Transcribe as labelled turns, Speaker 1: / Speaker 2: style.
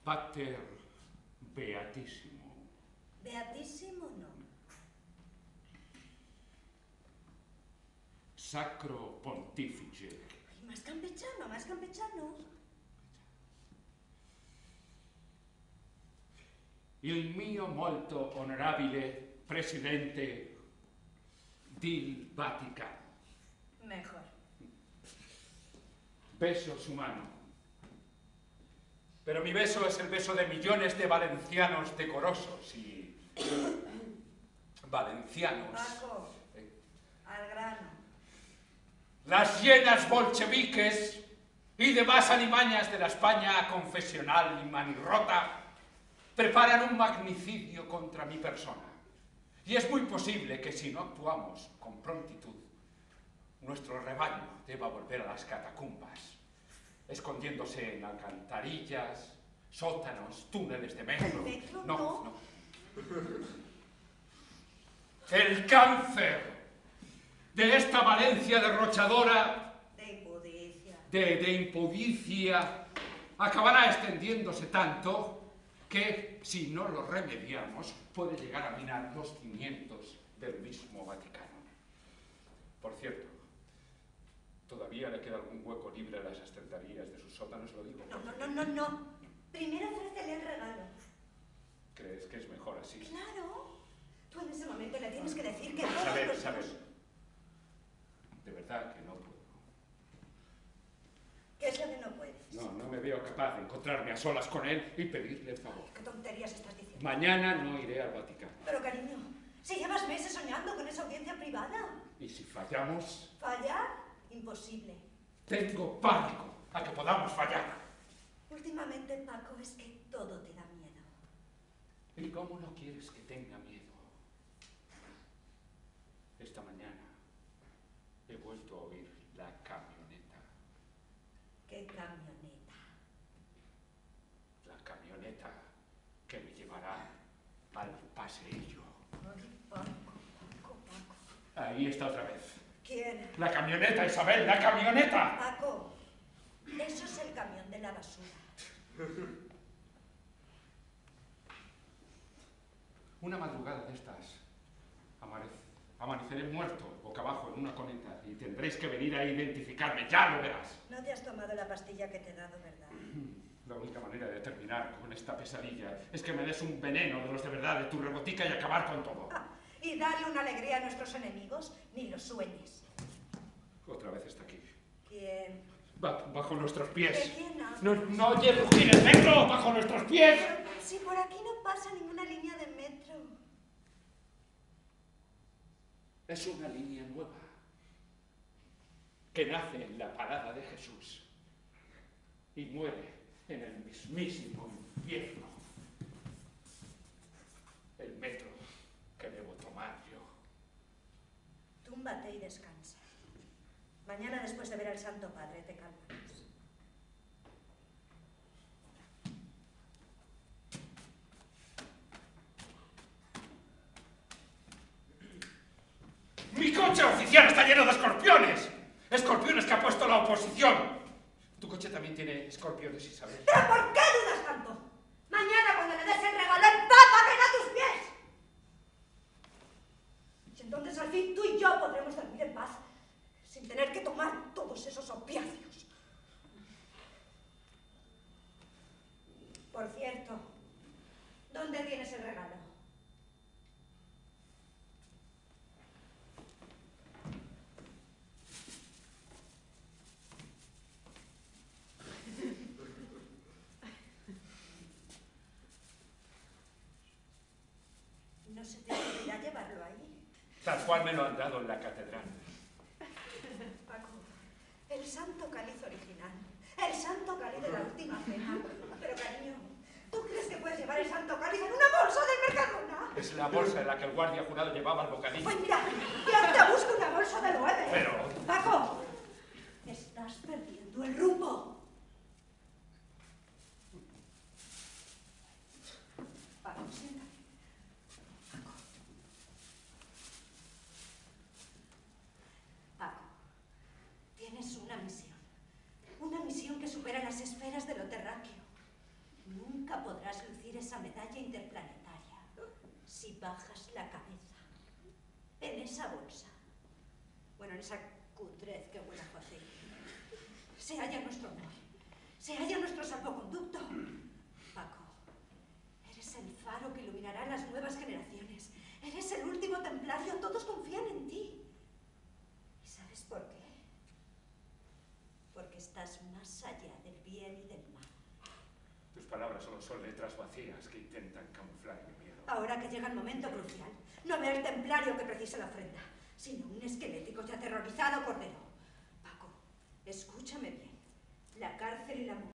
Speaker 1: Pater Beatissimo.
Speaker 2: Beatissimo no.
Speaker 1: Sacro Pontifice.
Speaker 2: Ay, más campechano, más campechano.
Speaker 1: Il mio molto onorabile presidente del Vaticano.
Speaker 2: Mejor.
Speaker 1: Beso su mano. Pero mi beso es el beso de millones de valencianos decorosos y... valencianos.
Speaker 2: Paco, al grano.
Speaker 1: Las llenas bolcheviques y demás alimañas de la España confesional y manirrota preparan un magnicidio contra mi persona. Y es muy posible que si no actuamos con prontitud, nuestro rebaño deba volver a las catacumbas, escondiéndose en alcantarillas, sótanos, túneles de metro.
Speaker 2: ¿El metro?
Speaker 1: No. El cáncer de esta Valencia derrochadora de impudicia acabará extendiéndose tanto que, si no lo remediamos, puede llegar a minar los cimientos del mismo Vaticano. Por cierto, ¿todavía le queda algún hueco libre a las estanterías de sus sótanos? Lo digo.
Speaker 2: No. Primero ofrécele el regalo.
Speaker 1: ¿Crees que es mejor así?
Speaker 2: Claro. Tú en ese momento le tienes que decir que...
Speaker 1: Sabes. De verdad que no puedo.
Speaker 2: ¿Qué es lo que no puedes?
Speaker 1: No me veo capaz de encontrarme a solas con él y pedirle el favor.
Speaker 2: ¿Qué tonterías estás diciendo?
Speaker 1: Mañana no iré al Vaticano.
Speaker 2: Pero, cariño, si llevas meses soñando con esa audiencia privada.
Speaker 1: ¿Y si fallamos?
Speaker 2: ¿Fallar? Imposible.
Speaker 1: Tengo pánico a que podamos fallar.
Speaker 2: Últimamente, Paco, es que todo te da miedo.
Speaker 1: ¿Y cómo no quieres que tenga miedo? Esta mañana he vuelto a oír la camioneta.
Speaker 2: ¿Qué camioneta?
Speaker 1: La camioneta que me llevará al paseillo.
Speaker 2: Ay, Paco.
Speaker 1: Ahí está otra vez.
Speaker 2: ¿Quién?
Speaker 1: La camioneta, Isabel, la camioneta.
Speaker 2: Paco, eso es el camión de la basura.
Speaker 1: Una madrugada de estas amaneceré muerto boca abajo en una coneta y tendréis que venir a identificarme, ya lo verás.
Speaker 2: No te has tomado la pastilla que te he dado, ¿verdad?
Speaker 1: La única manera de terminar con esta pesadilla es que me des un veneno de los de verdad de tu rebotica y acabar con todo.
Speaker 2: Y darle una alegría a nuestros enemigos, ni lo sueñes.
Speaker 1: Otra vez está aquí.
Speaker 2: ¿Quién?
Speaker 1: Bajo nuestros pies.
Speaker 2: ¿De quién hablas?
Speaker 1: No oye rugir el metro bajo nuestros pies.
Speaker 2: Pero si por aquí no pasa ninguna línea de metro.
Speaker 1: Es una línea nueva que nace en la parada de Jesús y muere en el mismísimo infierno. El metro que debo tomar yo.
Speaker 2: Túmbate y descansa. Mañana, después de ver al Santo Padre, te calmas.
Speaker 1: ¡Mi coche oficial está lleno de escorpiones! ¡Escorpiones que ha puesto la oposición! Tu coche también tiene escorpiones, Isabel.
Speaker 2: ¿Pero por qué dudas tanto? Mañana, cuando le des el regalo, el Papa caerá a tus pies. Y entonces, al fin, tú y yo podremos dormir en paz, sin tener que tomar todos esos opiáceos. Por cierto, ¿dónde tienes el regalo? ¿No se te ocurrirá llevarlo ahí?
Speaker 1: Tal cual me lo han dado en la catedral.
Speaker 2: Paco, el santo cáliz original, el santo cáliz de la última cena. Pero, cariño, ¿tú crees que puedes llevar el santo cáliz en una bolsa de Mercadona?
Speaker 1: Es la bolsa en la que el guardia jurado llevaba el bocadillo.
Speaker 2: Pues mira, yo te busco una bolsa de nueve.
Speaker 1: Pero...
Speaker 2: Paco, estás perdiendo el rumbo. Paco, siéntate. Paco, tienes una misión que supera las esferas de lo terráqueo. Nunca podrás lucir esa medalla interplanetaria si bajas la cabeza. En esa bolsa, bueno, en esa cutrez que huele a fácil, se halla nuestro honor, se halla nuestro salvoconducto. Paco, eres el faro que iluminará a las nuevas generaciones. Eres el último templario, todos confían en ti. ¿Y sabes por qué? Porque estás más allá del bien y del mal.
Speaker 1: Tus palabras solo son letras vacías que intentan camuflar mi miedo.
Speaker 2: Ahora que llega el momento crucial, no ve el templario que precisa la ofrenda, sino un esquelético y aterrorizado cordero. Paco, escúchame bien. La cárcel y la muerte